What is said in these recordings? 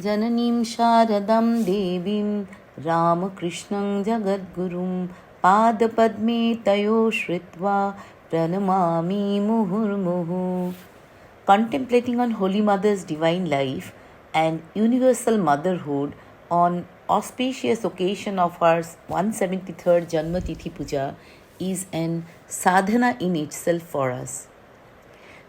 जननीं शारदां देवीं रामकृष्णं जगद्गुरुं पादपद्मे तयो श्रित्वा प्रणमामि मुहुर्मुहुः. Contemplating on Holy Mother's divine life and universal motherhood on auspicious occasion of her 173rd Janma Tithi Puja is an sadhana in itself for us.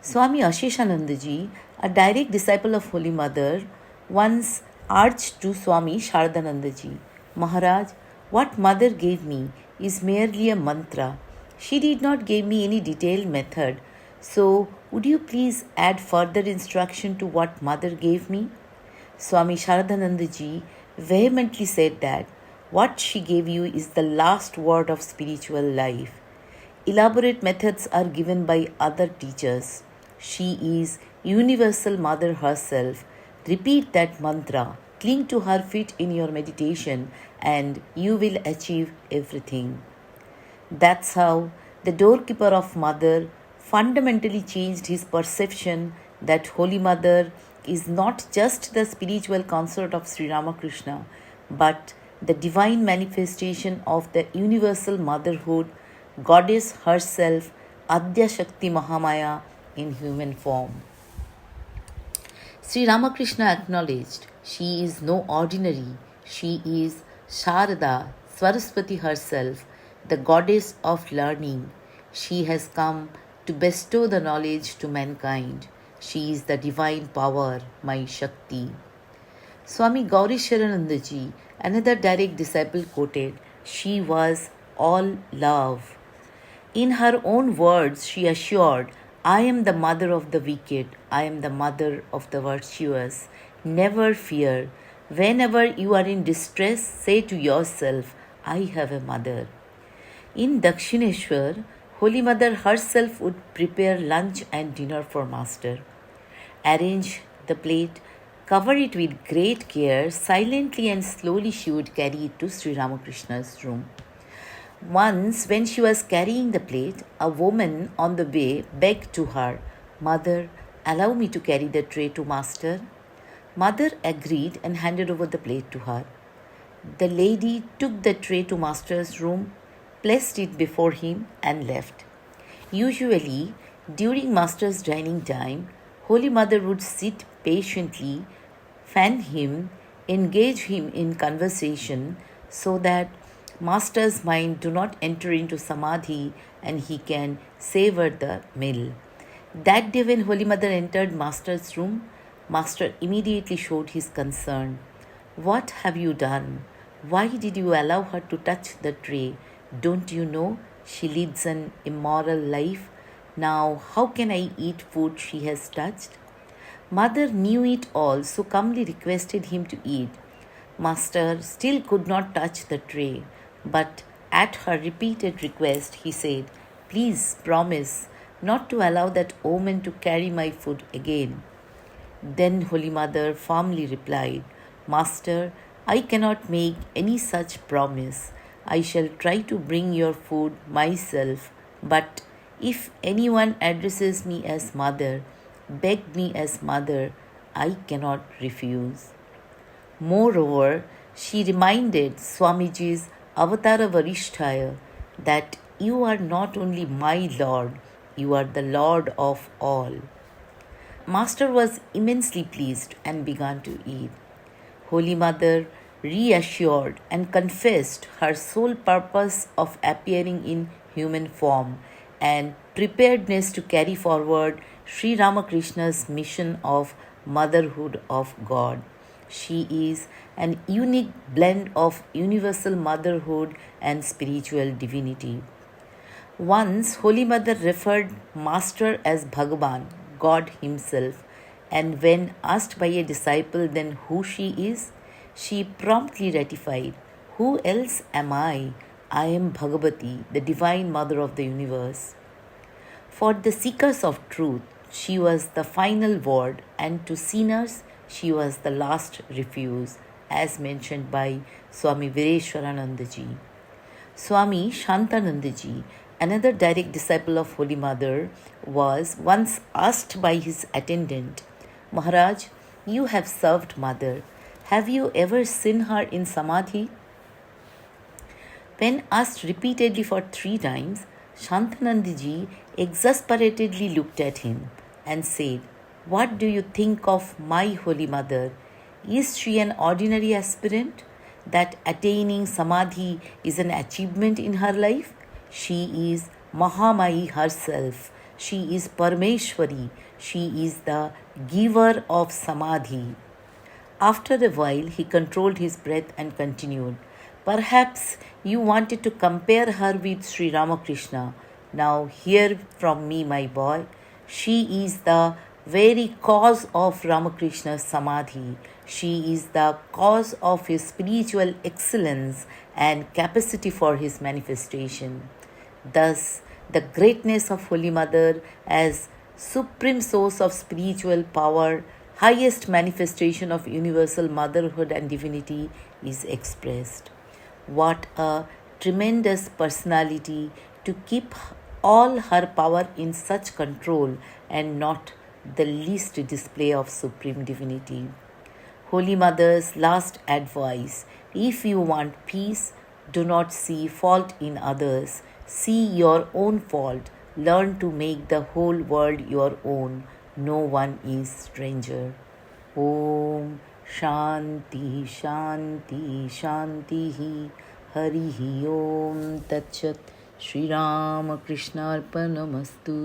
Swami Asheshanandaji, a direct disciple of Holy Mother, once urged to Swami Sharadanandaji, Maharaj, what Mother gave me is merely a mantra. She did not give me any detailed method. So, would you please add further instruction to what Mother gave me? Swami Sharadanandaji vehemently said that what she gave you is the last word of spiritual life. Elaborate methods are given by other teachers. She is Universal Mother herself. Repeat that mantra, cling to her feet in your meditation, and you will achieve everything. That's how the doorkeeper of Mother fundamentally changed his perception that Holy Mother is not just the spiritual consort of Sri Ramakrishna, but the divine manifestation of the universal motherhood, Goddess herself, Adya Shakti Mahamaya in human form. Sri Ramakrishna acknowledged she is no ordinary, she is Sharada, Saraswati herself, the goddess of learning. She has come to bestow the knowledge to mankind. She is the divine power, my Shakti. Swami Gauri Sharanandaji, another direct disciple, quoted, she was all love. In her own words, she assured, I am the mother of the wicked, I am the mother of the virtuous. Never fear. Whenever you are in distress, say to yourself, I have a mother. In Dakshineshwar, Holy Mother herself would prepare lunch and dinner for Master. Arrange the plate, cover it with great care, silently and slowly she would carry it to Sri Ramakrishna's room. Once, when she was carrying the plate, a woman on the way begged to her, Mother, allow me to carry the tray to Master. Mother agreed and handed over the plate to her. The lady took the tray to Master's room, placed it before him, and left. Usually, during Master's dining time, Holy Mother would sit patiently, fan him, engage him in conversation so that Master's mind do not enter into samadhi and he can savor the meal. That day when Holy Mother entered Master's room, Master immediately showed his concern. What have you done? Why did you allow her to touch the tray? Don't you know she leads an immoral life? Now, how can I eat food she has touched? Mother knew it all, so calmly requested him to eat. Master still could not touch the tray, but at her repeated request, he said, Please promise not to allow that woman to carry my food again. Then Holy Mother firmly replied, Master, I cannot make any such promise. I shall try to bring your food myself, but if anyone addresses me as Mother, beg me as Mother, I cannot refuse. Moreover, she reminded Swamiji's Avatara Varishtaya that you are not only my Lord, you are the Lord of all. Master was immensely pleased and began to eat. Holy Mother reassured and confessed her sole purpose of appearing in human form and preparedness to carry forward Sri Ramakrishna's mission of motherhood of God. She is an unique blend of universal motherhood and spiritual divinity. Once, Holy Mother referred Master as Bhagavan, God Himself, and when asked by a disciple then who she is, she promptly ratified, Who else am I? I am Bhagavati, the Divine Mother of the universe. For the seekers of truth, she was the final word, and to sinners, she was the last refuge, as mentioned by Swami Vireshwaranandaji. Swami Shantanandaji, another direct disciple of Holy Mother, was once asked by his attendant, Maharaj, you have served Mother. Have you ever seen her in Samadhi? When asked repeatedly for 3 times, Shantanandiji exasperatedly looked at him and said, "What do you think of my Holy Mother? Is she an ordinary aspirant? That attaining Samadhi is an achievement in her life? She is Mahamai herself. She is Parmeshwari. She is the giver of Samadhi." After a while, he controlled his breath and continued, "Perhaps you wanted to compare her with Sri Ramakrishna. Now, hear from me, my boy. She is the very cause of Ramakrishna's Samadhi. She is the cause of his spiritual excellence and capacity for his manifestation. Thus, the greatness of Holy Mother as supreme source of spiritual power, highest manifestation of universal motherhood and divinity, is expressed. What a tremendous personality to keep all her power in such control and not the least display of supreme divinity. Holy Mother's last advice: if you want peace, do not see fault in others. See your own fault. Learn to make the whole world your own. No one is stranger. Om Shanti Shanti Shanti Harihi Om Tat Sat. Shri Ram Krishna Arpanamastu.